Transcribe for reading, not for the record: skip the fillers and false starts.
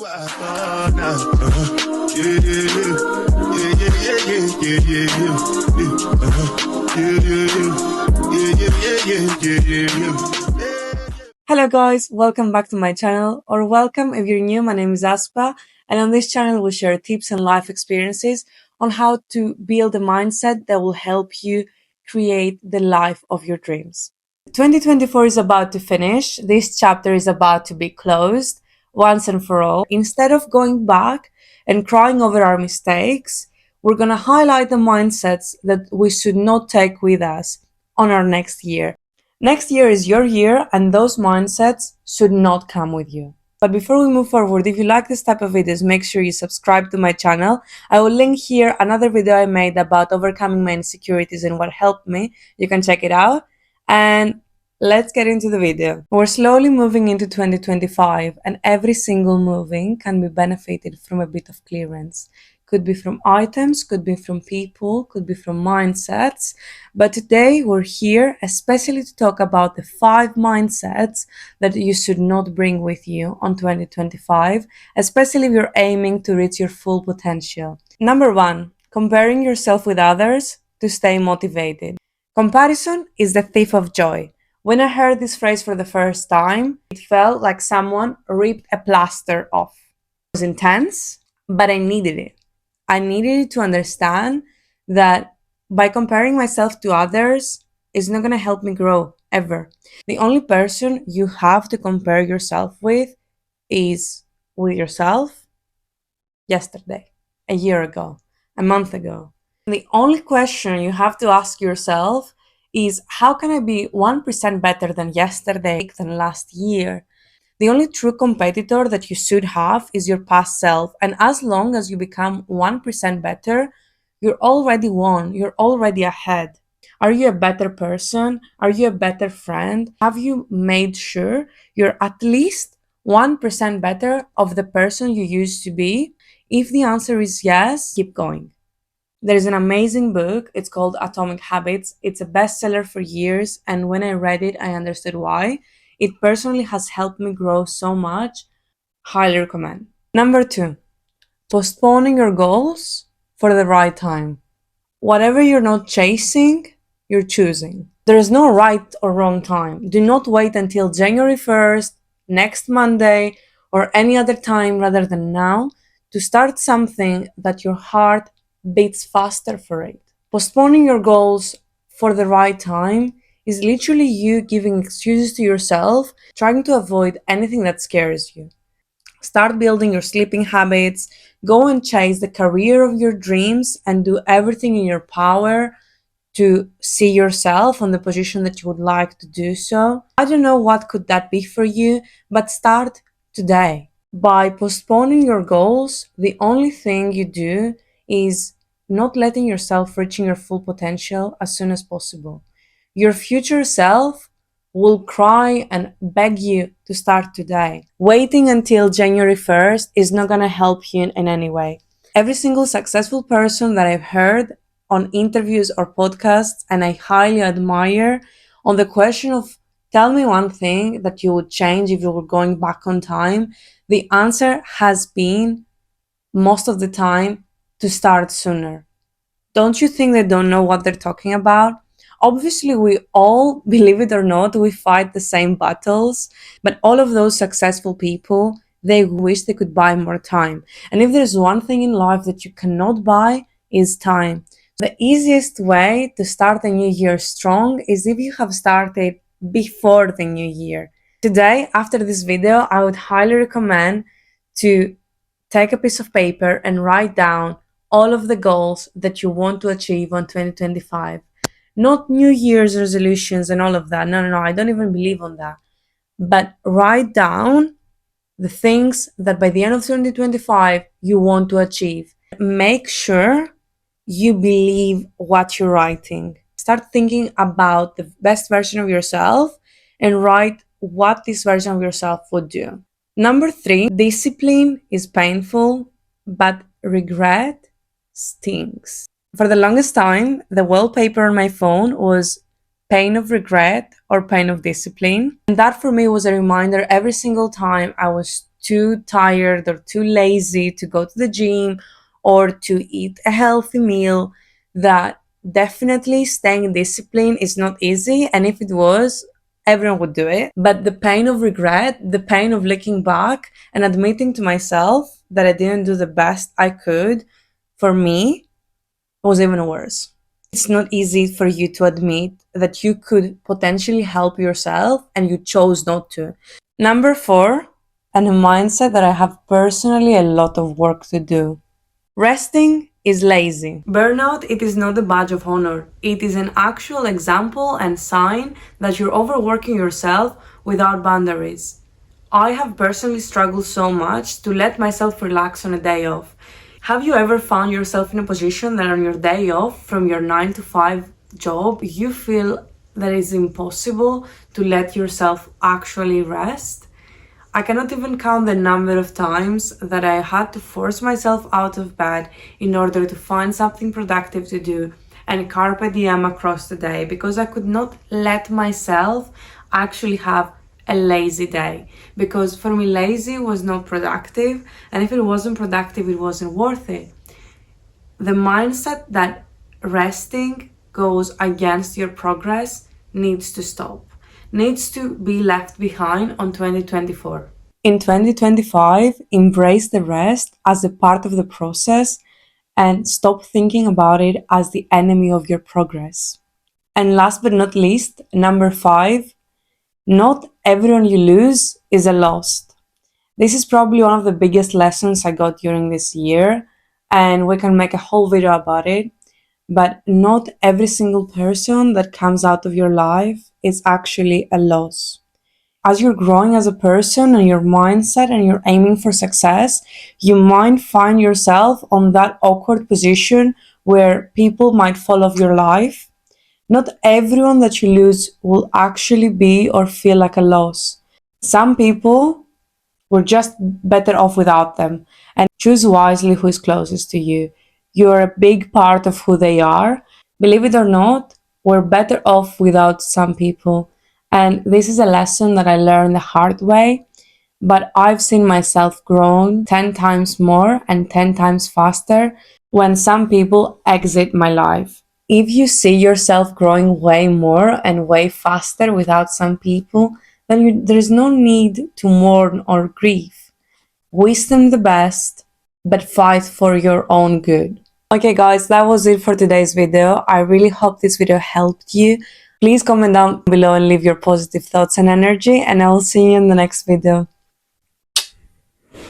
Hello guys, welcome back to my channel, or welcome if you're new. My name is Aspa, and on this channel we'll share tips and life experiences on how to build a mindset that will help you create the life of your dreams. 2024 is about to finish. This chapter is about to be closed once and for all. Instead of going back and crying over our mistakes, we're going to highlight the mindsets that we should not take with us on our next year. Next year is your year, and those mindsets should not come with you. But before we move forward, if you like this type of videos, make sure you subscribe to my channel. I will link here another video I made about overcoming my insecurities and what helped me. You can check it out. And let's get into the video. We're slowly moving into 2025, and every single moving can be benefited from a bit of clearance. Could be from items, could be from people, could be from mindsets. But today we're here especially to talk about the 5 mindsets that you should not bring with you on 2025, especially if you're aiming to reach your full potential. Number 1, comparing yourself with others to stay motivated. Comparison is the thief of joy. When I heard this phrase for the first time, it felt like someone ripped a plaster off. It was intense, but I needed it. I needed to understand that by comparing myself to others is not going to help me grow ever. The only person you have to compare yourself with is with yourself yesterday, a year ago, a month ago. And the only question you have to ask yourself is, how can I be 1% better than yesterday, than last year? The only true competitor that you should have is your past self. And as long as you become 1% better, you're already won. You're already ahead. Are you a better person? Are you a better friend? Have you made sure you're at least 1% better of the person you used to be? If the answer is yes, keep going. There is an amazing book. It's called Atomic Habits. It's a bestseller for years. And when I read it, I understood why. It personally has helped me grow so much. Highly recommend. Number 2, postponing your goals for the right time. Whatever you're not chasing, you're choosing. There is no right or wrong time. Do not wait until January 1st, next Monday, or any other time rather than now to start something that your heart beats faster for it. Postponing your goals for the right time is literally you giving excuses to yourself, trying to avoid anything that scares you. Start building your sleeping habits, go and chase the career of your dreams, and do everything in your power to see yourself on the position that you would like to do so. I don't know what could that be for you, but start today. By postponing your goals, the only thing you do is not letting yourself reaching your full potential as soon as possible. Your future self will cry and beg you to start today. Waiting until January 1st is not going to help you in any way. Every single successful person that I've heard on interviews or podcasts, and I highly admire, on the question of tell me one thing that you would change if you were going back on time, the answer has been most of the time to start sooner. Don't you think they don't know what they're talking about? Obviously, we all, believe it or not, we fight the same battles, but all of those successful people, they wish they could buy more time. And if there's one thing in life that you cannot buy, is time. The easiest way to start a new year strong is if you have started before the new year. Today, after this video, I would highly recommend to take a piece of paper and write down all of the goals that you want to achieve on 2025. Not New Year's resolutions and all of that. No, I don't even believe on that. But write down the things that by the end of 2025 you want to achieve. Make sure you believe what you're writing. Start thinking about the best version of yourself and write what this version of yourself would do. Number 3, discipline is painful, but regret stings. For the longest time, the wallpaper on my phone was pain of regret or pain of discipline. And that for me was a reminder every single time I was too tired or too lazy to go to the gym or to eat a healthy meal, that definitely staying disciplined is not easy. And if it was, everyone would do it. But the pain of regret, the pain of looking back and admitting to myself that I didn't do the best I could for me was even worse. It's not easy for you to admit that you could potentially help yourself and you chose not to. Number 4, and a mindset that I have personally a lot of work to do. Resting is lazy. Burnout, it is not a badge of honor. It is an actual example and sign that you're overworking yourself without boundaries. I have personally struggled so much to let myself relax on a day off. Have you ever found yourself in a position that on your day off from your 9 to 5 job, you feel that it's impossible to let yourself actually rest? I cannot even count the number of times that I had to force myself out of bed in order to find something productive to do and carpe diem across the day, because I could not let myself actually have a lazy day, because for me lazy was not productive, and if it wasn't productive, it wasn't worth it. The mindset that resting goes against your progress needs to stop, needs to be left behind on 2024. In 2025, embrace the rest as a part of the process and stop thinking about it as the enemy of your progress. And last but not least, number 5, not everyone you lose is a loss. This is probably one of the biggest lessons I got during this year, and we can make a whole video about it. But not every single person that comes out of your life is actually a loss. As you're growing as a person and your mindset and you're aiming for success, you might find yourself on that awkward position where people might fall off your life. Not everyone that you lose will actually be or feel like a loss. Some people were just better off without them, and choose wisely who is closest to you. You're a big part of who they are. Believe it or not, we're better off without some people. And this is a lesson that I learned the hard way, but I've seen myself growing 10 times more and 10 times faster when some people exit my life. If you see yourself growing way more and way faster without some people, then there's no need to mourn or grieve. Wish them the best, but fight for your own good. Okay guys, that was it for today's video. I really hope this video helped you. Please comment down below and leave your positive thoughts and energy, and I will see you in the next video.